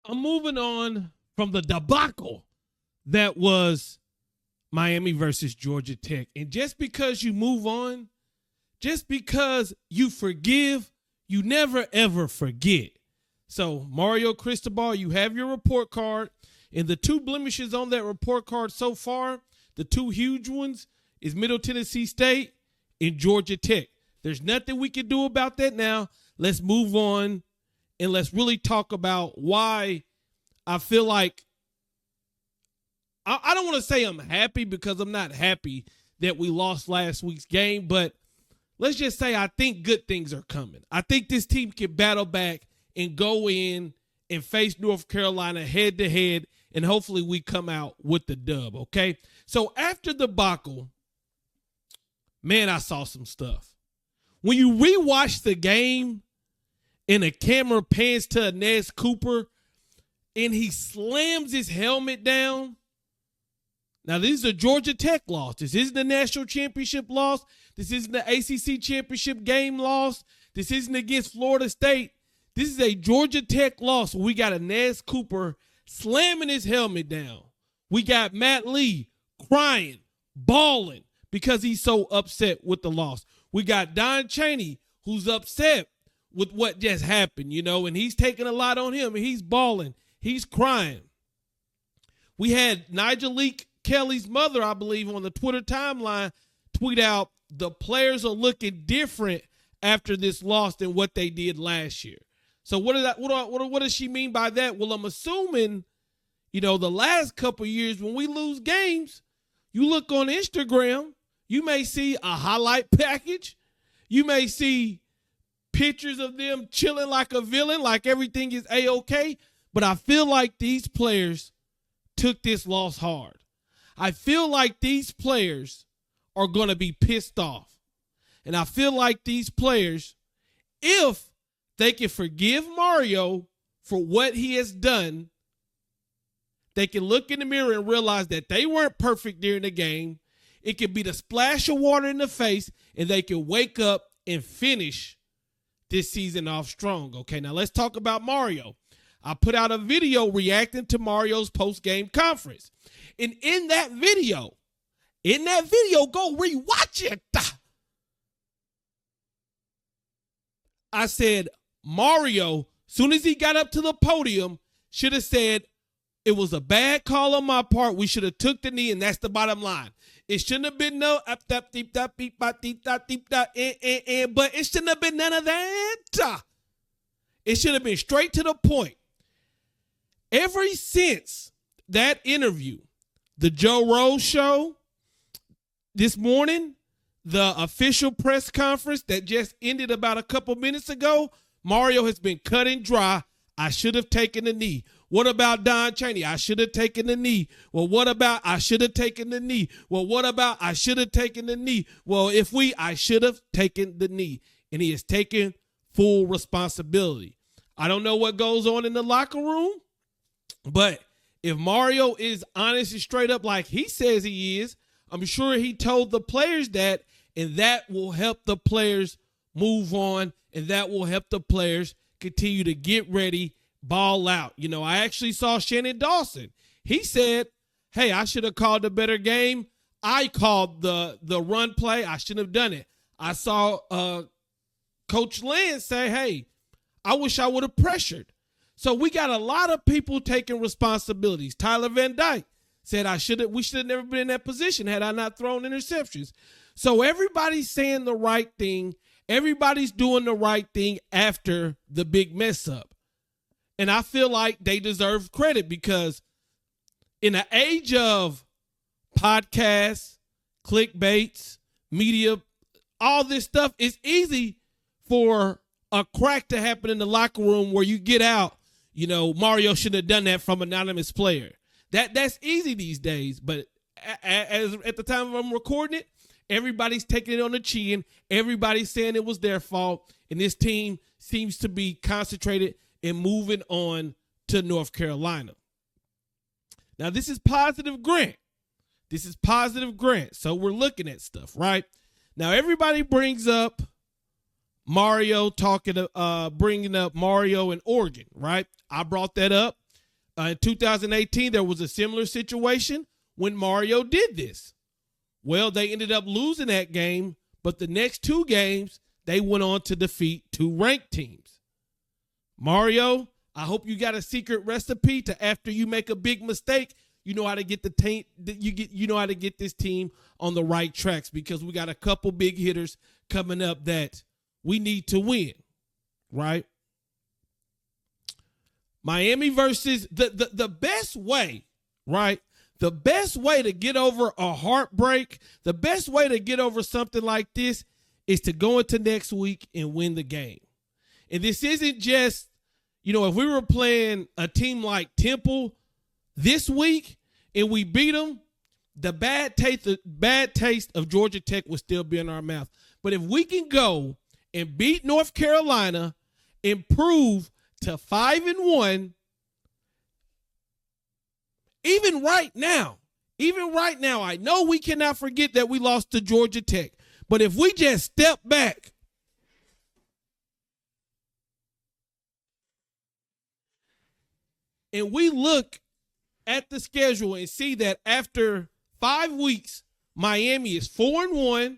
I'm moving on from the debacle that was Miami versus Georgia Tech. And just because you move on, just because you forgive, you never, ever forget. So, Mario Cristobal, you have your report card. And the two blemishes on that report card so far, the two huge ones, is Middle Tennessee State and Georgia Tech. There's nothing we can do about that now. Let's move on and let's really talk about why I feel like I don't want to say I'm happy, because I'm not happy that we lost last week's game, but let's just say I think good things are coming. I think this team can battle back and go in and face North Carolina head to head, and hopefully we come out with the dub, okay? So after the debacle, man, I saw some stuff. When you rewatch the game and the camera pans to Inez Cooper and he slams his helmet down. Now, this is a Georgia Tech loss. This isn't the national championship loss. This isn't the ACC championship game loss. This isn't against Florida State. This is a Georgia Tech loss. We got Inez Cooper slamming his helmet down. We got Matt Lee crying, bawling because he's so upset with the loss. We got Don Chaney, who's upset with what just happened, and he's taking a lot on him, and he's bawling. He's crying. We had Nigel Leak Kelly's mother, I believe, on the Twitter timeline tweet out, the players are looking different after this loss than what they did last year. So what does she mean by that? Well, I'm assuming, the last couple of years when we lose games, you look on Instagram, you may see a highlight package. You may see pictures of them chilling like a villain, like everything is A-okay. But I feel like these players took this loss hard. I feel like these players are going to be pissed off. And I feel like these players, if they can forgive Mario for what he has done, they can look in the mirror and realize that they weren't perfect during the game. It could be the splash of water in the face, and they can wake up and finish this season off strong. Okay, now let's talk about Mario. I put out a video reacting to Mario's post-game conference. And in that video, go rewatch it. I said, Mario, soon as he got up to the podium, should have said, it was a bad call on my part. We should have took the knee, and that's the bottom line. It shouldn't have been no up, deep, but it shouldn't have been none of that. It should have been straight to the point. Ever since that interview, the Joe Rose show this morning, the official press conference that just ended about a couple minutes ago, Mario has been cut and dry. I should have taken the knee. What about Don Chaney? I should have taken the knee. Well, what about I should have taken the knee? Well, what about I should have taken the knee? Well, I should have taken the knee. And he has taken full responsibility. I don't know what goes on in the locker room, but if Mario is honest and straight up like he says he is, I'm sure he told the players that, and that will help the players move on, and that will help the players continue to get ready, ball out. I actually saw Shannon Dawson. He said, hey, I should have called a better game. I called the run play. I shouldn't have done it. I saw Coach Lynn say, hey, I wish I would have pressured. So we got a lot of people taking responsibilities. Tyler Van Dyke said we should have never been in that position had I not thrown interceptions. So everybody's saying the right thing. Everybody's doing the right thing after the big mess up. And I feel like they deserve credit because in the age of podcasts, clickbaits, media, all this stuff, it's easy for a crack to happen in the locker room where you get out, Mario shouldn't have done that from an anonymous player. That's easy these days, but as at the time I'm recording it, everybody's taking it on the chin. Everybody's saying it was their fault, and this team seems to be concentrated and moving on to North Carolina. Now, this is positive Grant. So we're looking at stuff, right? Now, everybody brings up Mario bringing up Mario and Oregon, right? I brought that up. In 2018, there was a similar situation when Mario did this. Well, they ended up losing that game, but the next 2 games, they went on to defeat 2 ranked teams. Mario, I hope you got a secret recipe to after you make a big mistake, you know how to get you know how to get this team on the right tracks, because we got a couple big hitters coming up that we need to win, right? Miami versus the best way, right? The best way to get over a heartbreak, the best way to get over something like this is to go into next week and win the game. And this isn't just, if we were playing a team like Temple this week and we beat them, the bad taste of Georgia Tech would still be in our mouth. But if we can go and beat North Carolina, improve to 5-1, even right now, I know we cannot forget that we lost to Georgia Tech. But if we just step back and we look at the schedule and see that after 5 weeks, Miami is 4-1.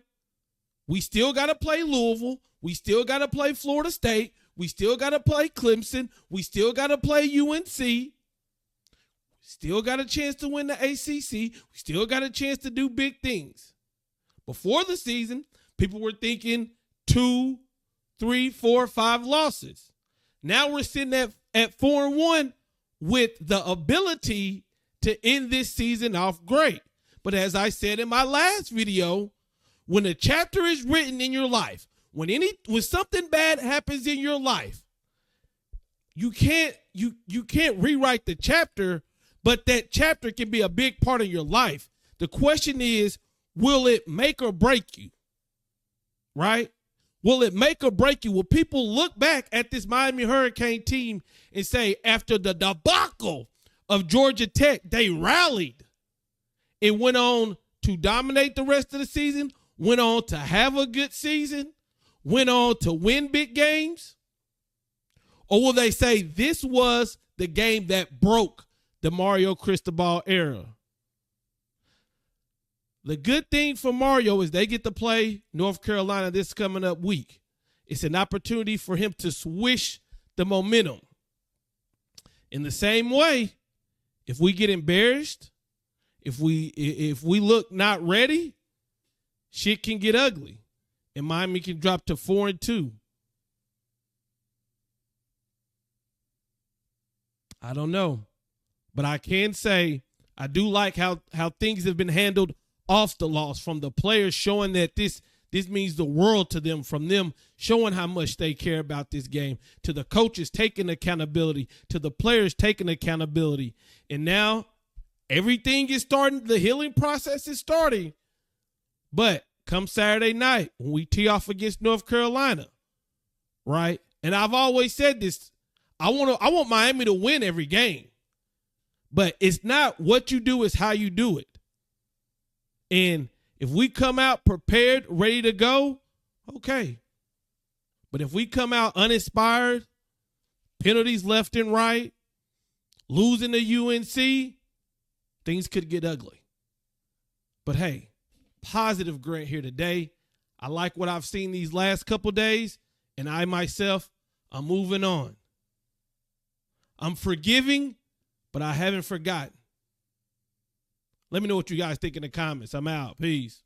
We still got to play Louisville. We still got to play Florida State. We still got to play Clemson. We still got to play UNC. Still got a chance to win the ACC. We still got a chance to do big things. Before the season, people were thinking 2, 3, 4, 5 losses. Now we're sitting at 4-1 with the ability to end this season off great. But as I said in my last video, when a chapter is written in your life, when something bad happens in your life, you can't rewrite the chapter, but that chapter can be a big part of your life. The question is, will it make or break you? Right? Will it make or break you? Will people look back at this Miami Hurricane team and say, after the debacle of Georgia Tech, they rallied and went on to dominate the rest of the season, went on to have a good season, went on to win big games? Or will they say this was the game that broke the Mario Cristobal era? The good thing for Mario is they get to play North Carolina this coming up week. It's an opportunity for him to swish the momentum. In the same way, if we get embarrassed, if we look not ready, shit can get ugly. And Miami can drop to 4-2. I don't know. But I can say I do like how things have been handled off the loss, from the players showing that this means the world to them, from them showing how much they care about this game, to the coaches taking accountability, to the players taking accountability. And now everything is starting. The healing process is starting. But come Saturday night, when we tee off against North Carolina, right? And I've always said this, I want Miami to win every game. But it's not what you do, it's how you do it. And if we come out prepared, ready to go, okay. But if we come out uninspired, penalties left and right, losing to UNC, things could get ugly. But hey, positive Grant here today. I like what I've seen these last couple days, and I myself, I'm moving on. I'm forgiving, but I haven't forgotten. Let me know what you guys think in the comments. I'm out. Peace.